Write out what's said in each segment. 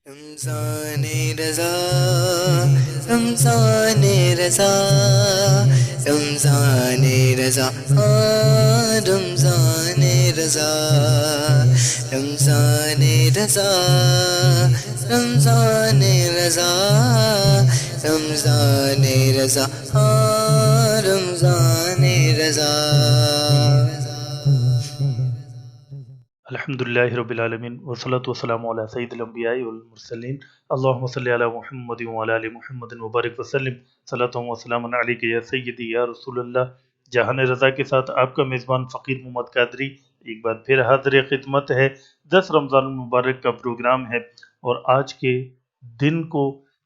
رمضان رضا رمضان رضا رمضان رضا رمضان رضا رمضان رضا رمضان رضا رمضان رضا رمضان رضا. الحمد لله رب العالمين والصلاة والسلام على سيد الأنبياء والمرسلين اللهم صل على محمد وعلى آل محمد وبارک وسلم صلاة و سلام علیک یا سیدی یا رسول اللہ. جہان رضا کے ساتھ آپ کا میزبان فقیر محمد قادری ایک بار پھر حاضر خدمت ہے. 10 رمضان المبارک کا پروگرام ہے اور آج کے دن کو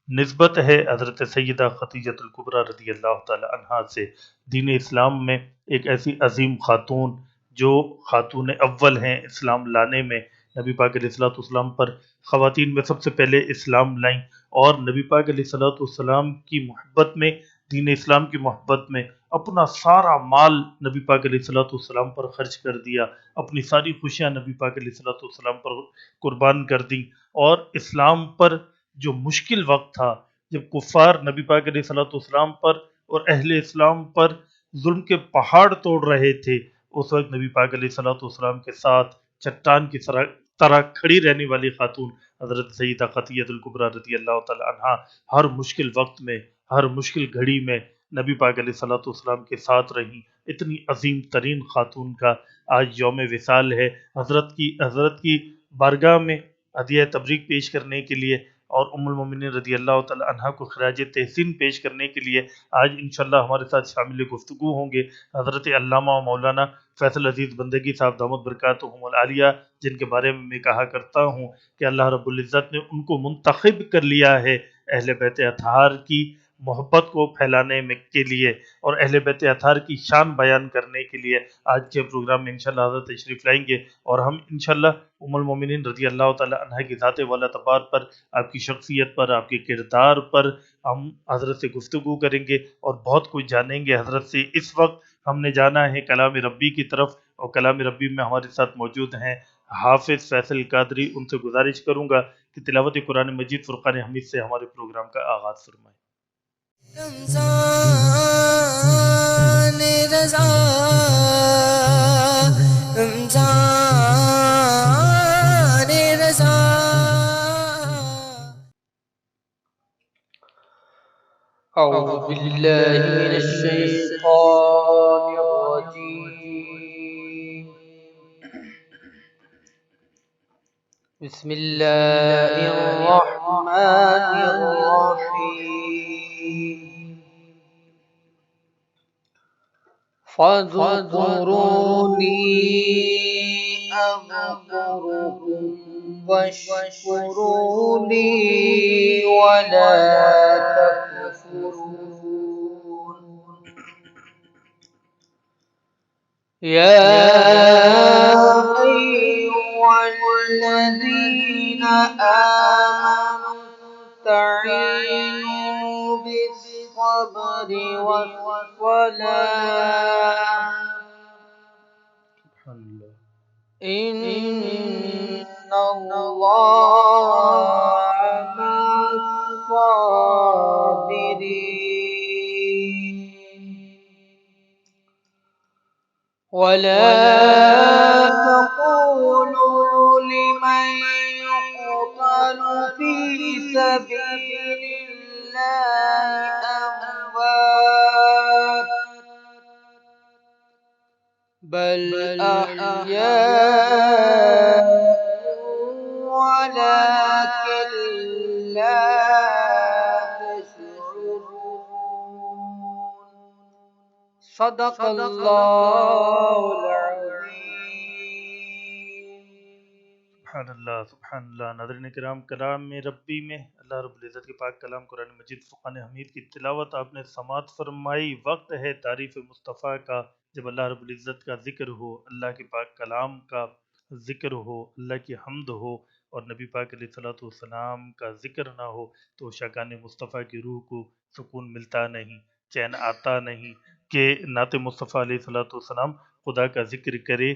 نسبت ہے حضرت سیدہ خدیجہ الکبریٰ رضی اللہ تعالی عنہا سے. دین اسلام میں ایک ایسی عظیم خاتون جو خاتون اول ہیں اسلام لانے میں، نبی پاک علیہ الصلوۃ والسلام پر خواتین میں سب سے پہلے اسلام لائیں اور نبی پاک علیہ الصلوۃ والسلام کی محبت میں، دین اسلام کی محبت میں اپنا سارا مال نبی پاک علیہ الصلوۃ والسلام پر خرچ کر دیا، اپنی ساری خوشیاں نبی پاک علیہ الصلوۃ والسلام پر قربان کر دیں. اور اسلام پر جو مشکل وقت تھا جب کفار نبی پاک علیہ الصلوۃ والسلام پر اور اہل اسلام پر ظلم کے پہاڑ توڑ رہے تھے، اس وقت نبی پاک علیہ الصلوۃ والسلام کے ساتھ چٹان کی طرح کھڑی رہنے والی خاتون حضرت سیدہ خدیجہ الکبریٰ رضی اللہ تعالی عنہا ہر مشکل وقت میں، ہر مشکل گھڑی میں نبی پاک علیہ الصلوۃ والسلام کے ساتھ رہیں. اتنی عظیم ترین خاتون کا آج یوم وصال ہے. حضرت کی بارگاہ میں ہدیہ تبریک پیش کرنے کے لیے اور ام المومنین رضی اللہ تعالی عنہا کو خراج تحسین پیش کرنے کے لیے آج انشاءاللہ ہمارے ساتھ شامل گفتگو ہوں گے حضرت علامہ و مولانا فیصل عزیز بندگی صاحب دامت برکاتہم العالیہ، جن کے بارے میں کہا کرتا ہوں کہ اللہ رب العزت نے ان کو منتخب کر لیا ہے اہل بیت اطہار کی محبت کو پھیلانے کے لیے اور اہل بیت اطہار کی شان بیان کرنے کے لیے. آج کے پروگرام میں انشاءاللہ حضرت تشریف لائیں گے اور ہم انشاءاللہ ام المومنین رضی اللہ تعالی عنہ کی ذات والا تبار پر، آپ کی شخصیت پر، آپ کے کردار پر ہم حضرت سے گفتگو کریں گے اور بہت کچھ جانیں گے حضرت سے. اس وقت ہم نے جانا ہے کلام ربی کی طرف اور کلام ربی میں ہمارے ساتھ موجود ہیں حافظ فیصل قادری. ان سے گزارش کروں گا کہ تلاوت قرآن مجید فرقان حمید سے ہمارے پروگرام کا آغاز فرمائیں. رمضان رضا رمضان رضا. أعوذ بالله من الشيطان الرجيم. بسم الله الرحمن الرحيم. فاذكروني أذكركم واشكروا لي ولا تكفرون. يا أيها الذين آمنوا استعينوا بالصبر والصلاة سبحان اللہ. إن الله مع الصابرين. ولا تقولوا لمن يقتل في سبيل الله أموات بل أحياء ولكن لا تشعرون. صدق الله العظيم. سبحان اللہ سبحان اللہ. ناظرین کرام، کلام ربی میں اللہ رب العزت کے پاک کلام قرآن مجید فرقان حمید کی تلاوت آپ نے سماعت فرمائی. وقت ہے تعریف مصطفیٰ کا، جب اللہ رب العزت کا ذکر ہو، اللہ کے پاک کلام کا ذکر ہو، اللہ کی حمد ہو اور نبی پاک علیہ الصلوۃ والسلام کا ذکر نہ ہو تو شاکان مصطفیٰ کی روح کو سکون ملتا نہیں، چین آتا نہیں کہ نعت مصطفیٰ علیہ الصلوۃ والسلام خدا کا ذکر کرے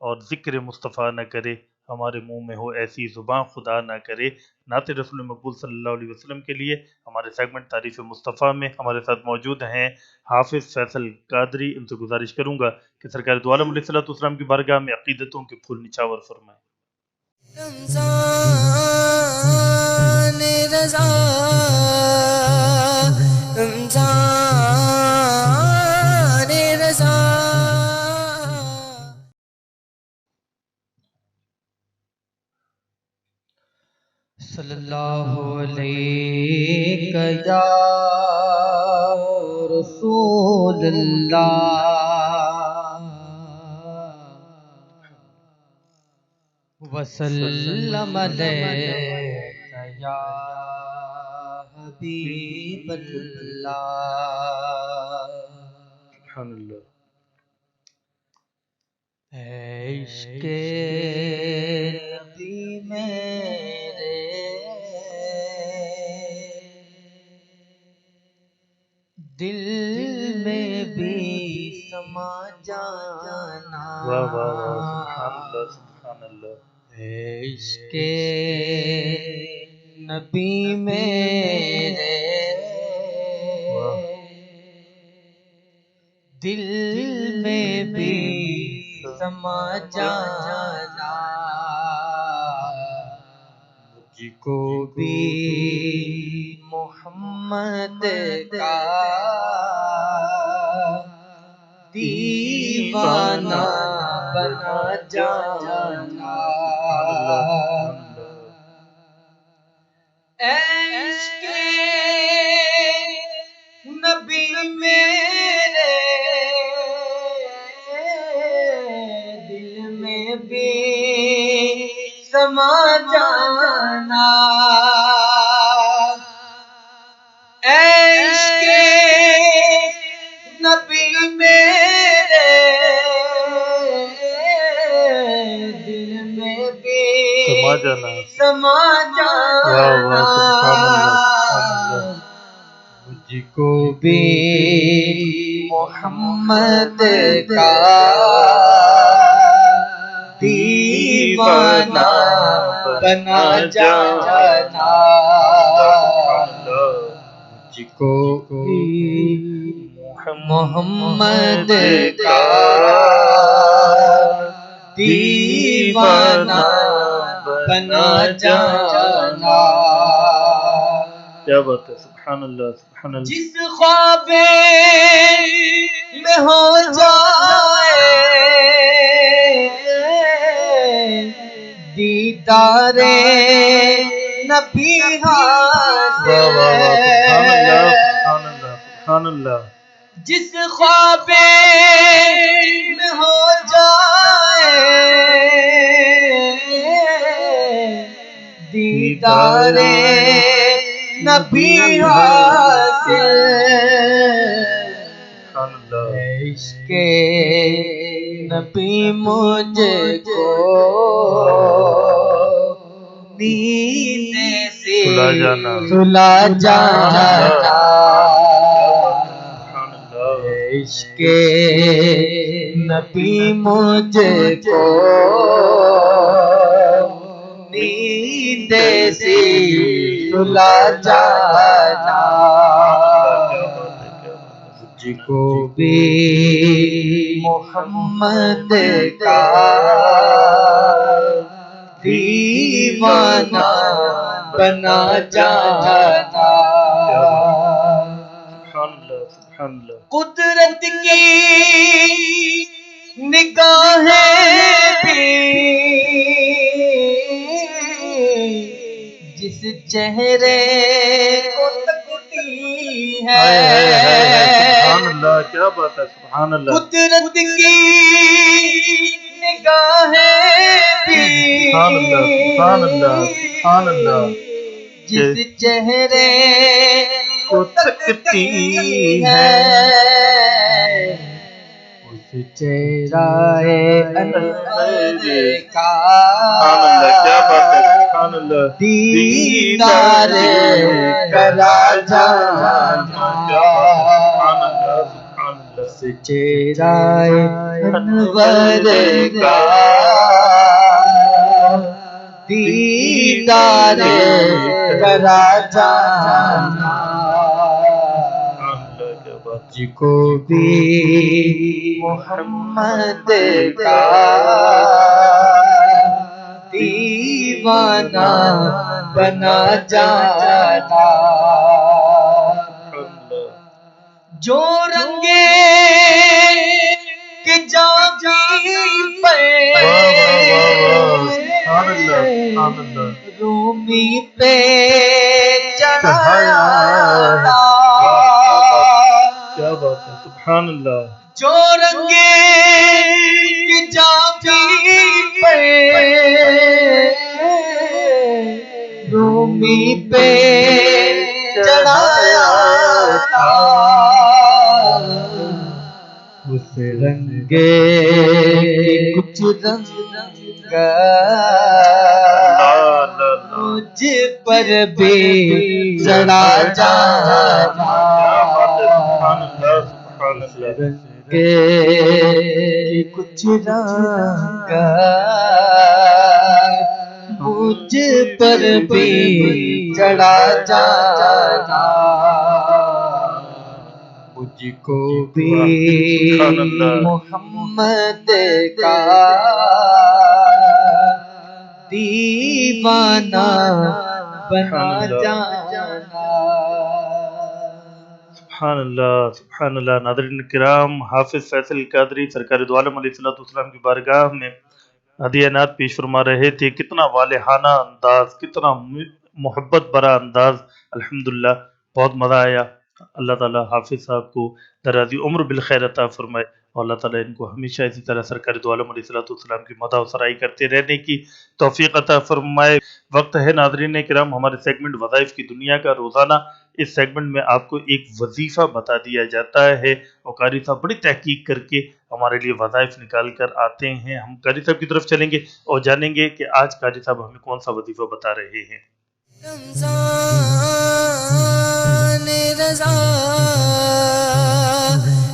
اور ذکر مصطفیٰ نہ کرے. ہمارے منہ میں ہو ایسی زبان خدا نہ کرے۔ نعت رسول مقبول صلی اللہ علیہ وسلم کے لیے ہمارے سیگمنٹ تعریف مصطفیٰ میں ہمارے ساتھ موجود ہیں حافظ فیصل قادری۔ ان سے گزارش کروں گا کہ سرکار دو عالم علیہ السلام کی بارگاہ میں عقیدتوں کے پھول نچھاور فرمائیں۔ رمضان رضا، رمضان رضا، صلی اللہ علیہ یا رسول اللہ وسلم علیک یا حبیب اللہ۔ سبحان اللہ۔ عشق نبی میرے دل میں بھی سما جانا۔ واہ واہ واہ، سبحان اللہ سبحان اللہ۔ عشق نبی میرے دل میں بھی سما جانا، مجھ کو بھی محمد کا دیوانہ بنا جانا۔ عشق نبی میرے دل میں بھی سما جانا، عشق نبی میرے دل میں بھی سما جانا، سما واہ واہ، سبحان اللہ جانا، سبحان اللہ۔ مجھ کو بھی محمد کا دیوانہ بنا جانا، مجھ کو بھی محمد کا دیوانہ بنا جانا۔ کیا بات ہے، سبحان اللہ سبحان اللہ۔ جس خواب میں ہو جائے دیدار نبی حاصل، واہ واہ واہ، سبحان اللہ سبحان اللہ سبحان اللہ۔ جس خواب میں ہو جائے دیدار نبی حاصل، سبحان اللہ۔ عشق نبی مجھ کو نیند سے سلا جانا، سلا جانا، سبحان اللہ۔ عشق نبی مجھ کو نیند سے سلا جانا، مجھ کو بھی محمد کا دیوانہ بنا جانا، سبحان اللہ سبحان اللہ۔ قدرت کی نگاہیں بھی جس چہرے کو تکتی ہے، سبحان اللہ، کیا بات ہے، سبحان اللہ۔ قدرت کی نگاہیں بھی سبحان اللہ سبحان اللہ سبحان اللہ۔ جس چہرے کو تکتی ہے اس چہرہ انور کا سبحان اللہ، کیا بات ہے، سبحان اللہ۔ دیدار کرا جانا، سبحان اللہ سبحان اللہ۔ اس چہرہ انور کا دیدار کرا جانا مجھ کو بھی محمد کا دیوانہ بنا جانا جو رنگے کہ جامی پہ رومی پہ چڑھایا تھا کیا بات ہے سبحان اللہ جو رنگے کہ جامی پہ رومی پہ چڑھایا تھا اس رنگے کچھ رنگ مجھ پر بھی چڑھا جانا رنگے کچھ رنگ مجھ پر بھی چڑھا جانا مجھ کو بھی محمد کا دیوانہ بنا جانا سبحان اللہ سبحان اللہ ناظرین کرام حافظ فیصل قادری سرکار دو عالم علیہ السلام کی بارگاہ میں ہدیہ نعت پیش فرما رہے تھے کتنا والہانہ انداز کتنا محبت برا انداز الحمدللہ بہت مزہ آیا اللہ تعالیٰ حافظ صاحب کو درازی عمر بالخیر عطا فرمائے اور اللہ تعالیٰ ان کو ہمیشہ اسی طرح سرکار دو عالم علیہ السلام کی مدح و سرائی کرتے رہنے کی توفیق عطا فرمائے وقت ہے ناظرین کرام ہمارے سیگمنٹ وظائف کی دنیا کا روزانہ اس سیگمنٹ میں آپ کو ایک وظیفہ بتا دیا جاتا ہے اور قاری صاحب بڑی تحقیق کر کے ہمارے لیے وظائف نکال کر آتے ہیں ہم قاری صاحب کی طرف چلیں گے اور جانیں گے کہ آج قاری صاحب ہمیں کون سا وظیفہ بتا رہے ہیں رمضان رضا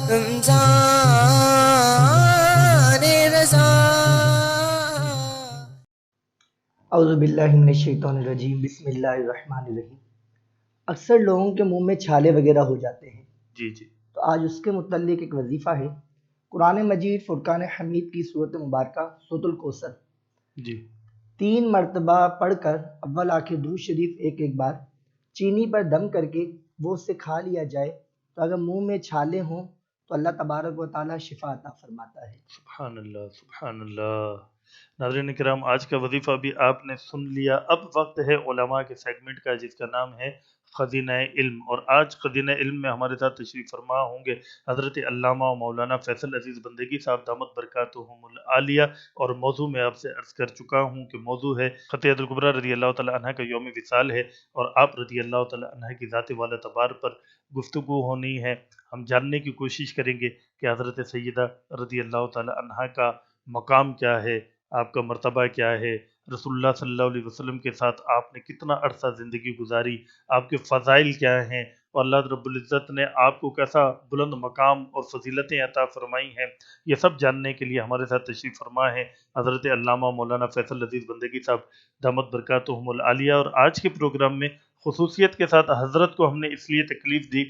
رمضان رضا اعوذ باللہ من الشیطان الرجیم بسم اللہ الرحمن الرحیم اکثر لوگوں کے منہ میں چھالے وغیرہ ہو جاتے ہیں جی جی تو آج اس کے متعلق ایک وظیفہ ہے قرآن مجید فرقان حمید کی سورۃ مبارکہ سورۃ الکوثر جی 3 مرتبہ پڑھ کر اول آخر درود شریف ایک بار چینی پر دم کر کے وہ اسے کھا لیا جائے تو اگر منہ میں چھالے ہوں تو اللہ تبارک و تعالیٰ شفا عطا فرماتا ہے سبحان اللہ سبحان اللہ ناظرین کرام آج کا وظیفہ بھی آپ نے سن لیا اب وقت ہے علماء کے سیگمنٹ کا جس کا نام ہے خزینہ علم اور آج خزینہ علم میں ہمارے ساتھ تشریف فرما ہوں گے حضرت علامہ و مولانا فیصل عزیز بندگی صاحب دامت برکاتہم العالیہ اور موضوع میں آپ سے عرض کر چکا ہوں کہ موضوع ہے فتح الکبریٰ رضی اللہ تعالیٰ عنہ کا یوم وصال ہے اور آپ رضی اللہ تعالیٰ عنہ کی ذات والا تبار پر گفتگو ہونی ہے ہم جاننے کی کوشش کریں گے کہ حضرت سیدہ رضی اللہ تعالیٰ عنہ کا مقام کیا ہے آپ کا مرتبہ کیا ہے رسول اللہ صلی اللہ علیہ وسلم کے ساتھ آپ نے کتنا عرصہ زندگی گزاری آپ کے فضائل کیا ہیں اور اللہ رب العزت نے آپ کو کیسا بلند مقام اور فضیلتیں عطا فرمائی ہیں یہ سب جاننے کے لیے ہمارے ساتھ تشریف فرما ہے حضرت علامہ مولانا فیصل عزیز بندگی صاحب دامت برکاتہم العالیہ اور آج کے پروگرام میں خصوصیت کے ساتھ حضرت کو ہم نے اس لیے تکلیف دی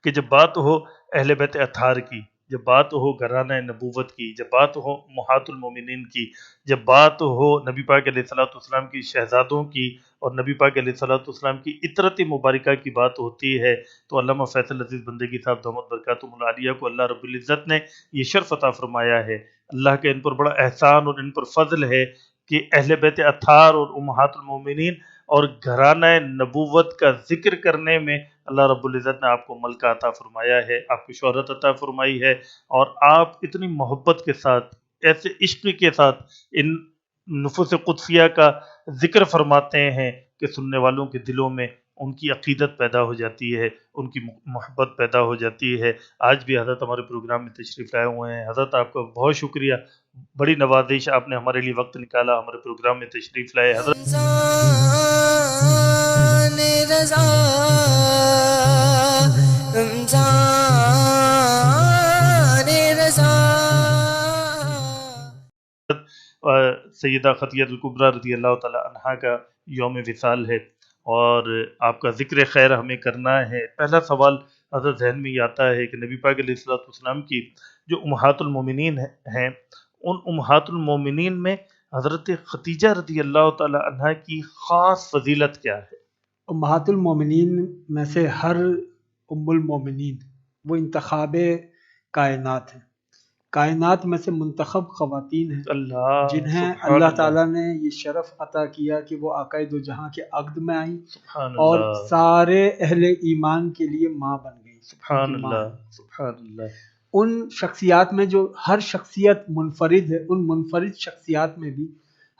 کہ جب بات ہو اہل بیت اطہار کی جب بات ہو گھرانہ نبوت کی جب بات ہو امہات المومنین کی جب بات ہو نبی پاک علیہ السلام کی شہزادوں کی اور نبی پاک علیہ السلام کی عطرت مبارکہ کی بات ہوتی ہے تو علامہ فیصل عزیز بندگی صاحب دامت برکاتہم العالیہ کو اللہ رب العزت نے یہ شرف عطا فرمایا ہے اللہ کا ان پر بڑا احسان اور ان پر فضل ہے کہ اہل بیت اطہار اور امہات المومنین اور گھرانہ نبوت کا ذکر کرنے میں اللہ رب العزت نے آپ کو ملکہ عطا فرمایا ہے آپ کو شہرت عطا فرمائی ہے اور آپ اتنی محبت کے ساتھ ایسے عشق کے ساتھ ان نفوس قدسیہ کا ذکر فرماتے ہیں کہ سننے والوں کے دلوں میں ان کی عقیدت پیدا ہو جاتی ہے ان کی محبت پیدا ہو جاتی ہے آج بھی حضرت ہمارے پروگرام میں تشریف لائے ہوئے ہیں حضرت آپ کا بہت شکریہ بڑی نوازش آپ نے ہمارے لیے وقت نکالا ہمارے پروگرام میں تشریف لائے حضرت رمضان رضا رمضان رضا سیدہ خدیجہ الکبریٰ رضی اللہ تعالی عنہا کا یوم وصال ہے اور آپ کا ذکر خیر ہمیں کرنا ہے۔ پہلا سوال حضرت ذہن میں یہ آتا ہے کہ نبی پاک علیہ الصلوۃ والسلام کی جو امہات المومنین ہیں، ان امہات المومنین میں حضرت خدیجہ رضی اللہ تعالی عنہا کی خاص فضیلت کیا ہے؟ امہات المومنین میں سے ہر ام المومنین وہ انتخاب کائنات ہیں، کائنات میں سے منتخب خواتین ہیں اللہ جنہیں سبحان اللہ تعالیٰ نے یہ شرف عطا کیا کہ وہ آقائے دو جہاں کے عقد میں آئیں سبحان اور اللہ سارے اہل ایمان کے لیے ماں بن گئی۔ سبحان ماں اللہ سبحان اللہ ان شخصیات میں جو ہر شخصیت منفرد ہے، ان منفرد شخصیات میں بھی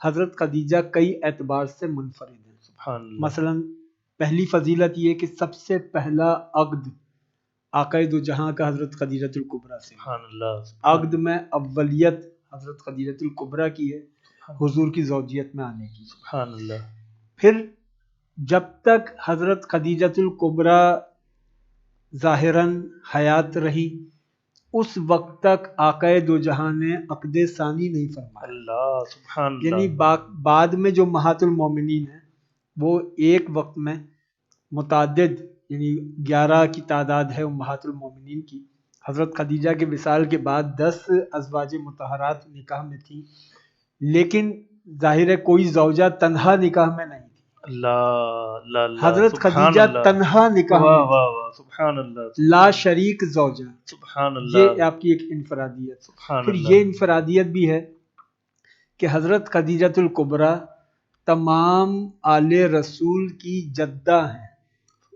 حضرت خدیجہ کئی اعتبار سے منفرد ہیں۔ سبحان اللہ مثلا پہلی فضیلت یہ کہ سب سے پہلا عقد آقائے دو جہاں کا حضرت خدیجہ الکبریٰ سے، سبحان اللہ عقد میں اولیت حضرت خدیجہ الکبریٰ کی ہے حضور کی زوجیت میں آنے کی۔ سبحان اللہ پھر جب تک حضرت خدیجہ الکبریٰ ظاہراً حیات رہی اس وقت تک آقائے دو جہاں نے عقد ثانی نہیں فرمایا، اللہ سبحان اللہ یعنی بعد میں جو امہات المومنین ہیں وہ ایک وقت میں متعدد، یعنی 11 کی تعداد ہے امہات المومنین کی۔ حضرت خدیجہ کے وصال کے بعد 10 ازواج مطہرات نکاح میں تھیں، لیکن ظاہر ہے کوئی زوجہ تنہا نکاح میں نہیں تھی۔ اللہ اللہ اللہ حضرت سبحان خدیجہ اللہ تنہا نکاح واہ میں واہ واہ سبحان اللہ تھی، لا شریک زوجہ، سبحان یہ اللہ آپ کی ایک انفرادیت۔ سبحان پھر اللہ یہ انفرادیت بھی ہے کہ حضرت خدیجہ الکبریٰ تمام آل رسول کی جدہ ہیں،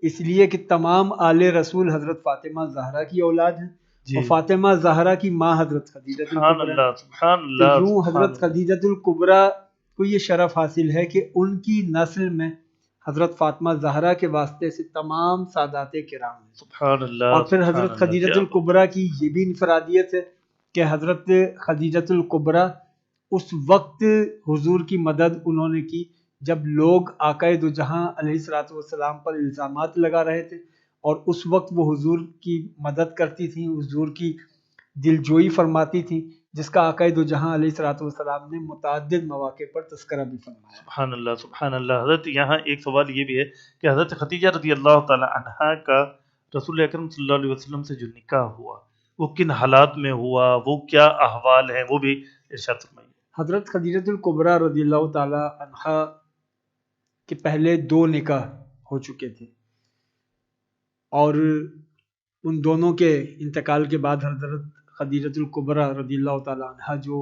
اس لیے کہ تمام آل رسول حضرت فاطمہ زہرا کی اولاد ہیں جی اور فاطمہ زہرا کی ماں حضرت خدیجہ سبحان الکبریٰ۔ اللہ سبحان تو اللہ یوں سبحان حضرت اللہ خدیجہ الکبریٰ کو یہ شرف حاصل ہے کہ ان کی نسل میں حضرت فاطمہ زہرا کے واسطے سے تمام سادات کرام ہیں۔ سبحان اللہ اور پھر سبحان حضرت اللہ، خدیجہ کیا الکبریٰ کی یہ بھی انفرادیت ہے کہ حضرت خدیجہ الکبریٰ اس وقت حضور کی مدد انہوں نے کی جب لوگ آقائے دو جہاں علیہ الصلوۃ والسلام پر الزامات لگا رہے تھے، اور اس وقت وہ حضور کی مدد کرتی تھیں، حضور کی دلجوئی فرماتی تھیں، جس کا آقائے دو جہاں علیہ الصلوۃ والسلام نے متعدد مواقع پر تذکرہ بھی فرمایا۔ سبحان اللہ سبحان اللہ۔ حضرت یہاں ایک سوال یہ بھی ہے کہ حضرت خدیجہ رضی اللہ تعالی عنہا کا رسول اکرم صلی اللہ علیہ وسلم سے جو نکاح ہوا وہ کن حالات میں ہوا، وہ کیا احوال ہیں، وہ بھی ارشاد فرمائیے۔ حضرت خدیجہ الکبریٰ رضی اللہ تعالی عنہا کے پہلے 2 نکاح ہو چکے تھے، اور ان دونوں کے انتقال کے بعد حضرت خدیجہ الکبریٰ رضی اللہ تعالی عنہا جو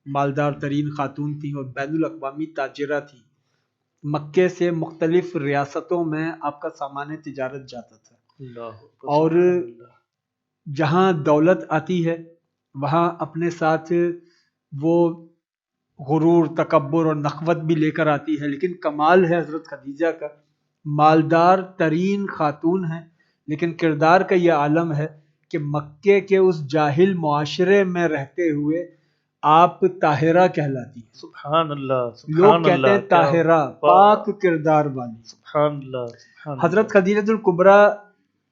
مالدار ترین خاتون تھیں اور بین الاقوامی تاجرہ تھیں، مکے سے مختلف ریاستوں میں آپ کا سامان تجارت جاتا تھا، اللہ اور جہاں دولت آتی ہے وہاں اپنے ساتھ وہ غرور، تکبر اور نخوت بھی لے کر آتی ہے، لیکن کمال ہے حضرت خدیجہ کا، مالدار ترین خاتون ہیں لیکن کردار کا یہ عالم ہے کہ مکے کے اس جاہل معاشرے میں رہتے ہوئے آپ طاہرہ کہلاتی ہیں۔ سبحان اللہ لوگ سبحان کہتے اللہ، ہیں طاہرہ، پاک کردار والی۔ سبحان اللہ سبحان حضرت خدیجہ الکبریٰ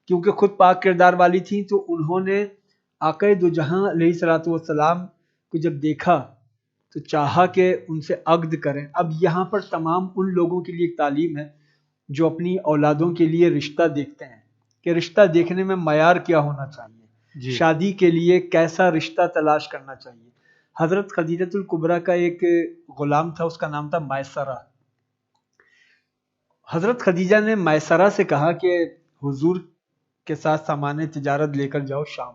کیونکہ خود پاک کردار والی تھیں تو انہوں نے آقائے دو جہاں علیہ الصلوۃ والسلام کو جب دیکھا تو چاہا کہ ان سے عقد کریں۔ اب یہاں پر تمام ان لوگوں کے لیے ایک تعلیم ہے جو اپنی اولادوں کے لیے رشتہ دیکھتے ہیں کہ رشتہ دیکھنے میں معیار کیا ہونا چاہیے، جی شادی کے لیے کیسا رشتہ تلاش کرنا چاہیے۔ حضرت خدیجہ الکبریٰ کا ایک غلام تھا، اس کا نام تھا میسرہ۔ حضرت خدیجہ نے میسرہ سے کہا کہ حضور کے ساتھ سامان تجارت لے کر جاؤ شام،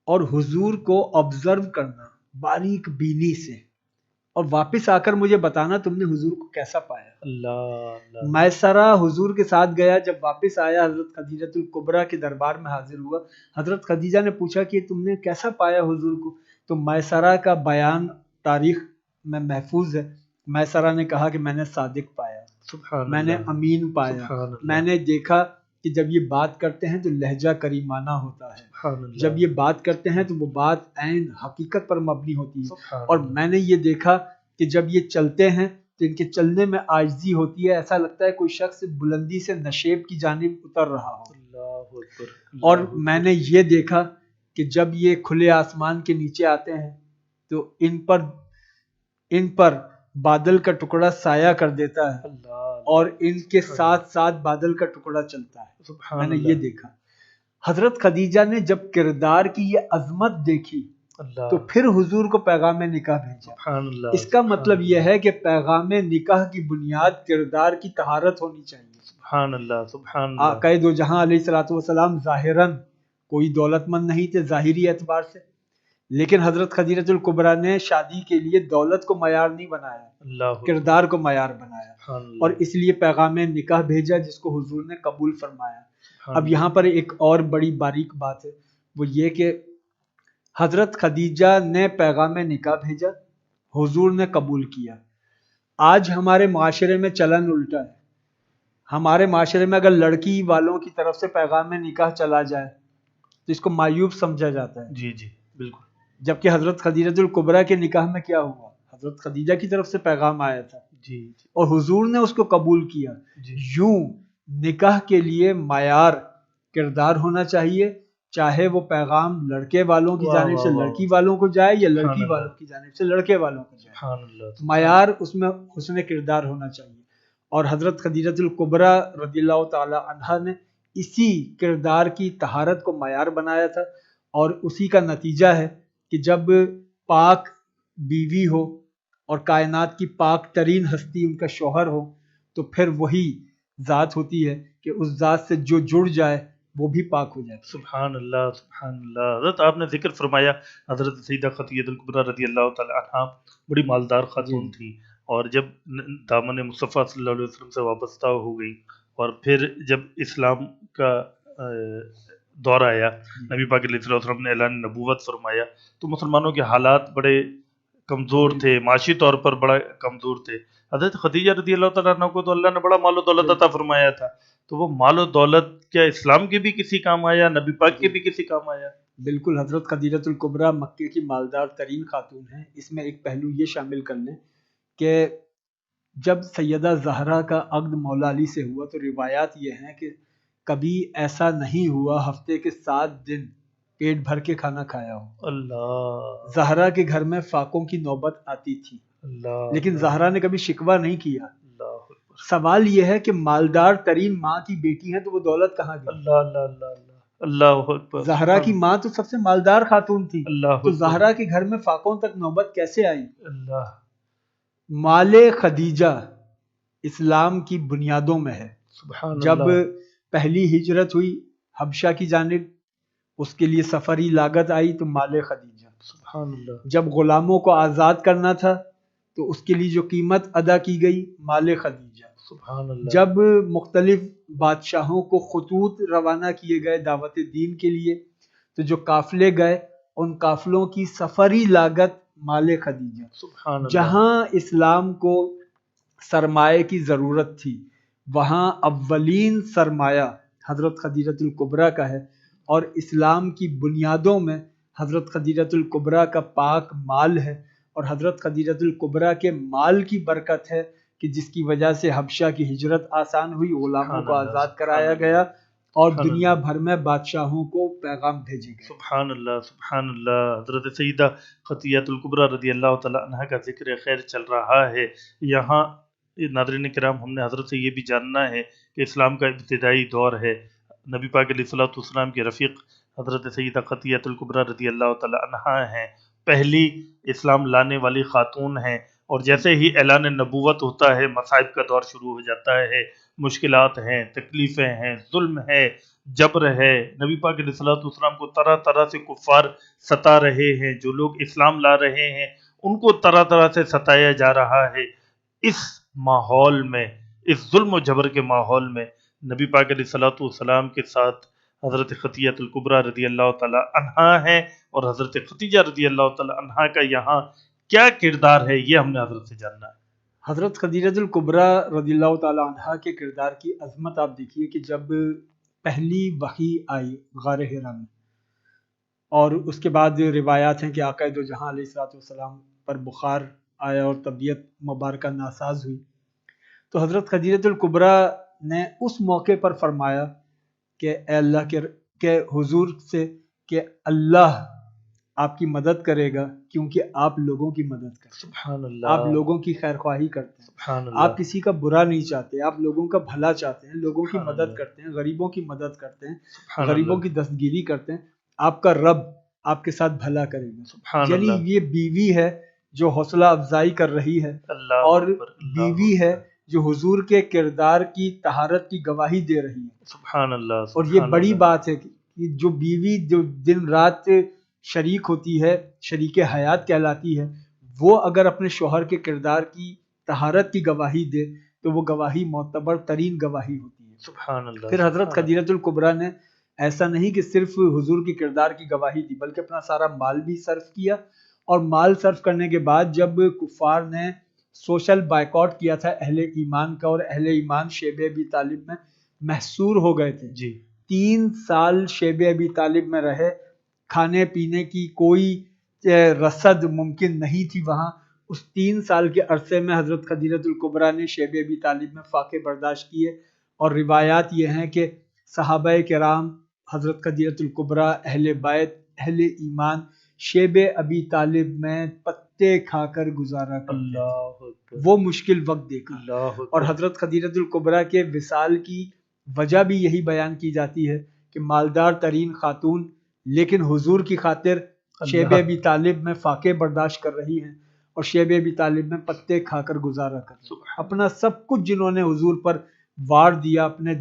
اور حضور کو آبزرو کرنا باریک بینی سے، اور واپس آ کر مجھے بتانا تم نے حضور کو کیسا پایا۔ اللہ میسرہ حضور کے ساتھ گیا، جب واپس آیا حضرت خدیجہ الکبریٰ کے دربار میں حاضر ہوا، حضرت خدیجہ نے پوچھا کہ تم نے کیسا پایا حضور کو، تو میسرہ کا بیان تاریخ میں محفوظ ہے۔ میسرہ نے کہا کہ میں نے صادق پایا، سبحان میں نے اللہ امین پایا، سبحان اللہ میں نے دیکھا کہ جب یہ بات کرتے ہیں تو لہجہ کریمانہ ہوتا ہے، سبحان اللہ جب یہ بات کرتے ہیں تو وہ بات عین حقیقت پر مبنی ہوتی ہے، سبحان اور اللہ میں نے یہ دیکھا کہ جب یہ چلتے ہیں تو ان کے چلنے میں عاجزی ہوتی ہے، ایسا لگتا ہے کوئی شخص بلندی سے نشیب کی جانب اتر رہا ہو۔ اللہ اکبر اور اللہ میں نے یہ دیکھا کہ جب یہ کھلے آسمان کے نیچے آتے ہیں تو ان پر بادل کا ٹکڑا سایہ کر دیتا ہے اور ان کے ساتھ ساتھ بادل کا ٹکڑا چلتا ہے. میں نے یہ دیکھا. حضرت خدیجہ نے جب کردار کی یہ عظمت دیکھی تو پھر حضور کو پیغام نکاح بھیجا. اس کا مطلب یہ ہے کہ پیغام نکاح کی بنیاد کردار کی طہارت ہونی چاہیے. سبحان اللہ سبحان اللہ. آقا دو جہاں علیہ الصلوۃ والسلام ظاہراً کوئی دولت مند نہیں تھے ظاہری اعتبار سے، لیکن حضرت خدیجہ الکبریٰ نے شادی کے لیے دولت کو معیار نہیں بنایا، اللہ کردار کو معیار بنایا، اور اس لیے پیغام نکاح بھیجا جس کو حضور نے قبول فرمایا. اب یہاں پر ایک اور بڑی باریک بات ہے، وہ یہ کہ حضرت خدیجہ نے پیغام نکاح بھیجا، حضور نے قبول کیا. آج ہمارے معاشرے میں چلن الٹا ہے. ہمارے معاشرے میں اگر لڑکی والوں کی طرف سے پیغام نکاح چلا جائے تو اس کو معیوب سمجھا جاتا ہے. جی جی بالکل. جبکہ حضرت خدیجہ الکبریٰ کے نکاح میں کیا ہوا؟ حضرت خدیجہ کی طرف سے پیغام آیا تھا جی اور حضور نے اس کو قبول کیا. جی. یوں نکاح کے لیے معیار کردار ہونا چاہیے، چاہے وہ پیغام لڑکے والوں کی جانب سے لڑکی والوں کو جائے یا لڑکی والوں کی جانب سے لڑکے والوں کو جائے. سبحان اللہ. معیار اس میں حسن کردار ہونا چاہیے. اور حضرت خدیجہ الکبریٰ رضی اللہ تعالی عنہا نے اسی کردار کی طہارت کو معیار بنایا تھا، اور اسی کا نتیجہ ہے کہ جب پاک بیوی ہو اور کائنات کی پاک ترین ہستی ان کا شوہر ہو تو پھر وہی ذات ہوتی ہے کہ اس ذات سے جو جڑ جائے وہ بھی پاک ہو جائے. سبحان اللہ سبحان اللہ. حضرت آپ نے ذکر فرمایا حضرت سیدہ خدیجہ الکبریٰ رضی اللہ تعالی عنہا بڑی مالدار خاتون تھی، اور جب دامن مصطفیٰ صلی اللہ علیہ وسلم سے وابستہ ہو گئی اور پھر جب اسلام کا دور آیا، نبی پاک علیہ وسلم نے اعلان نبوت فرمایا تو مسلمانوں کے حالات بڑے کمزور تھے، معاشی طور پر بڑا کمزور تھے. حضرت خدیجہ رضی اللہ تعالیٰ عنہ کو تو اللہ نے بڑا مال و دولت عطا فرمایا تھا، تو وہ مال و دولت کیا اسلام کے بھی کسی کام آیا، نبی پاک کے بھی کسی کام آیا؟ بالکل. حضرت خدیجہ الکبریٰ مکے کی مالدار ترین خاتون ہیں. اس میں ایک پہلو یہ شامل کر لیں کہ جب سیدہ زہرا کا عقد مولا علی سے ہوا تو روایات یہ ہیں کہ کبھی ایسا نہیں ہوا ہفتے کے 7 دن پیٹ بھر کے کھانا کھایا ہو. اللہ. زہرا کے گھر میں فاقوں کی نوبت آتی تھی، اللہ. لیکن زہرا نے کبھی شکوہ نہیں کیا. اللہ. سوال یہ ہے کہ مالدار ترین ماں کی بیٹی ہے تو وہ دولت کہاں گئی؟ اللہ اللہ اللہ اللہ. اللہ اکبر. زہرا کی ماں تو سب سے مالدار خاتون تھی، اللہ تو زہرا کے گھر میں فاقوں تک نوبت کیسے آئی؟ اللہ. مال خدیجہ اسلام کی بنیادوں میں ہے. سبحان جب اللہ. پہلی ہجرت ہوئی حبشہ کی جانب، اس کے لیے سفری لاگت آئی تو مال خدیجہ. سبحان اللہ. جب غلاموں کو آزاد کرنا تھا تو اس کے لیے جو قیمت ادا کی گئی مال خدیجہ. سبحان اللہ. جب مختلف بادشاہوں کو خطوط روانہ کیے گئے دعوت دین کے لیے تو جو قافلے گئے ان قافلوں کی سفری لاگت مال خدیجہ. سبحان اللہ. جہاں اسلام کو سرمایہ کی ضرورت تھی وہاں اولین سرمایہ حضرت خدیجہ الکبریٰ کا ہے، اور اسلام کی بنیادوں میں حضرت خدیجہ الکبریٰ کا پاک مال ہے، اور حضرت خدیجہ الکبریٰ کے مال کی برکت ہے کہ جس کی وجہ سے حبشہ کی ہجرت آسان ہوئی، غلاموں کو آزاد کرایا گیا اور دنیا بھر میں بادشاہوں کو پیغام بھیجے گئے. سبحان اللہ سبحان اللہ. حضرت سیدہ خدیجہ الکبریٰ رضی اللہ تعالی عنہ کا ذکر خیر چل رہا ہے. یہاں ناظرین کرام ہم نے حضرت سے یہ بھی جاننا ہے کہ اسلام کا ابتدائی دور ہے، نبی پاک علیہ الصلوۃ والسلام کے رفیق حضرت سیدہ خدیجہ الکبریٰ رضی اللہ تعالی عنہ ہیں، پہلی اسلام لانے والی خاتون ہیں، اور جیسے ہی اعلان نبوت ہوتا ہے مصائب کا دور شروع ہو جاتا ہے، مشکلات ہیں، تکلیفیں ہیں، ظلم ہے، جبر ہے. نبی پاک علیہ الصلوۃ والسلام کو طرح طرح سے کفار ستا رہے ہیں، جو لوگ اسلام لا رہے ہیں ان کو طرح طرح سے ستایا جا رہا ہے. اس ماحول میں، اس ظلم و جبر کے ماحول میں نبی پاک علیہ الصلوۃ والسلام کے ساتھ حضرت خدیجہ الکبریٰ رضی اللہ تعالی عنہا ہے، اور حضرت خدیجہ رضی اللہ تعالی عنہا کا یہاں کیا کردار ہے یہ ہم نے حضرت سے جاننا ہے. حضرت خدیجہ الکبریٰ رضی اللہ تعالی عنہا کے کردار کی عظمت آپ دیکھیے کہ جب پہلی وحی آئی غار حرا میں، اور اس کے بعد روایات ہیں کہ آقا دو جہاں علیہ الصلوۃ والسلام پر بخار آیا اور طبیعت مبارکہ ناساز ہوئی، تو حضرت خدیجہ الکبریٰ نے اس موقع پر فرمایا کہ اے اللہ کے حضور سے کہ اللہ آپ کی مدد کرے گا کیونکہ آپ لوگوں کی مدد کرتے ہیں، سبحان اللہ، آپ لوگوں کی خیر خواہی کرتے ہیں، سبحان اللہ، آپ کسی کا برا نہیں چاہتے، آپ لوگوں کا بھلا چاہتے ہیں، لوگوں کی سبحان مدد اللہ، کرتے ہیں، غریبوں کی مدد کرتے ہیں، سبحان غریبوں اللہ، کی دستگیری کرتے ہیں، آپ کا رب آپ کے ساتھ بھلا کرے گا۔ سبحان یعنی اللہ، یہ بیوی ہے جو حوصلہ افزائی کر رہی ہے، اللہ اور اکبر، اللہ بیوی ہے اکبر، جو حضور کے کردار کی طہارت کی گواہی دے رہی ہے۔ سبحان اللہ، اور یہ سبحان بڑی اللہ، بات ہے کہ جو بیوی جو دن رات شریک ہوتی ہے، شریک حیات کہلاتی ہے، وہ اگر اپنے شوہر کے کردار کی طہارت کی گواہی دے تو وہ گواہی معتبر ترین گواہی ہوتی ہے۔ سبحان اللہ، پھر حضرت سبحان خدیجۃ الکبریٰ نے ایسا نہیں کہ صرف حضور کی کردار کی گواہی دی، بلکہ اپنا سارا مال بھی صرف کیا، اور مال صرف کرنے کے بعد جب کفار نے سوشل بائیکاٹ کیا تھا اہل ایمان کا، اور اہل ایمان شیب ابی طالب میں محصور ہو گئے تھے، جی 3 سال شیب ابی طالب میں رہے، کھانے پینے کی کوئی رسد ممکن نہیں تھی وہاں، اس 3 سال کے عرصے میں حضرت خدیجۃ الکبریٰ نے شیب ابی طالب میں فاقے برداشت کیے، اور روایات یہ ہیں کہ صحابہ کرام، حضرت خدیجۃ الکبریٰ، اہل بیت، اہل ایمان شیب ابی طالب میں پتے کھا کر گزارا کرتے تھے، اللہ اکبر، وہ مشکل وقت دیکھا۔ اللہ اور اکبر، حضرت خدیجۃ الکبریٰ کے وصال کی وجہ بھی یہی بیان کی جاتی ہے کہ مالدار ترین خاتون لیکن حضور کی خاطر شیب اللہ، ابی طالب میں فاقے برداشت کر رہی ہیں، اور شیب ابی طالب میں پتے کھا کر گزارا کر رہی ہیں۔ سبحان اپنا سب کچھ جنہوں نے حضور پر وار دیا، اپنے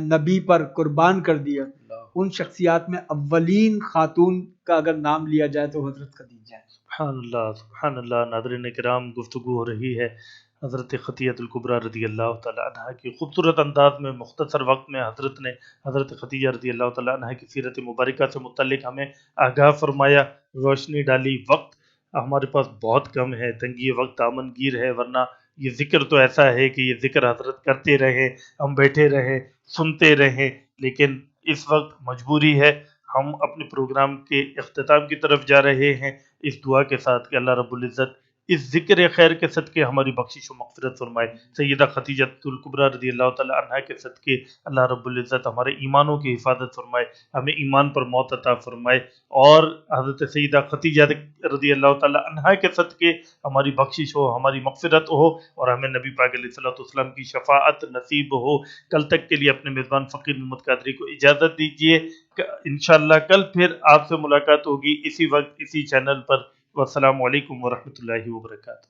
نبی پر قربان کر دیا، اللہ، ان شخصیات میں اولین خاتون کا اگر نام لیا جائے تو حضرت خدیجہ ہے۔ سبحان اللہ، سبحان اللہ۔ ناظرین کرام، گفتگو ہو رہی ہے حضرت خدیجۃ الکبریٰ رضی اللہ تعالیٰ عنہ کی خوبصورت انداز میں، مختصر وقت میں حضرت نے حضرت خدیجہ رضی اللہ تعالیٰ عنہ کی سیرت مبارکہ سے متعلق ہمیں آگاہ فرمایا، روشنی ڈالی۔ وقت ہمارے پاس بہت کم ہے، تنگی وقت دامن گیر ہے، ورنہ یہ ذکر تو ایسا ہے کہ یہ ذکر حضرت کرتے رہیں، ہم بیٹھے رہیں، سنتے رہیں، لیکن اس وقت مجبوری ہے۔ ہم اپنے پروگرام کے اختتام کی طرف جا رہے ہیں، اس دعا کے ساتھ کہ اللہ رب العزت اس ذکر خیر کے صدقے ہماری بخشش و مغفرت فرمائے، سیدہ خدیجۃ الکبریٰ رضی اللہ تعالیٰ عنہ کے صدقے اللہ رب العزت ہمارے ایمانوں کی حفاظت فرمائے، ہمیں ایمان پر موت عطا فرمائے، اور حضرت سیدہ خدیجہ رضی اللہ تعالیٰ عنہ کے صدقے ہماری بخشش ہو، ہماری مغفرت ہو، اور ہمیں نبی پاک علیہ الصلوۃ والسلام کی شفاعت نصیب ہو۔ کل تک کے لیے اپنے میزبان فقیر محمد قادری کو اجازت دیجیے، انشاءاللہ کل پھر آپ سے ملاقات ہوگی اسی وقت اسی چینل پر۔ والسلام علیکم ورحمۃ اللہ وبرکاتہ۔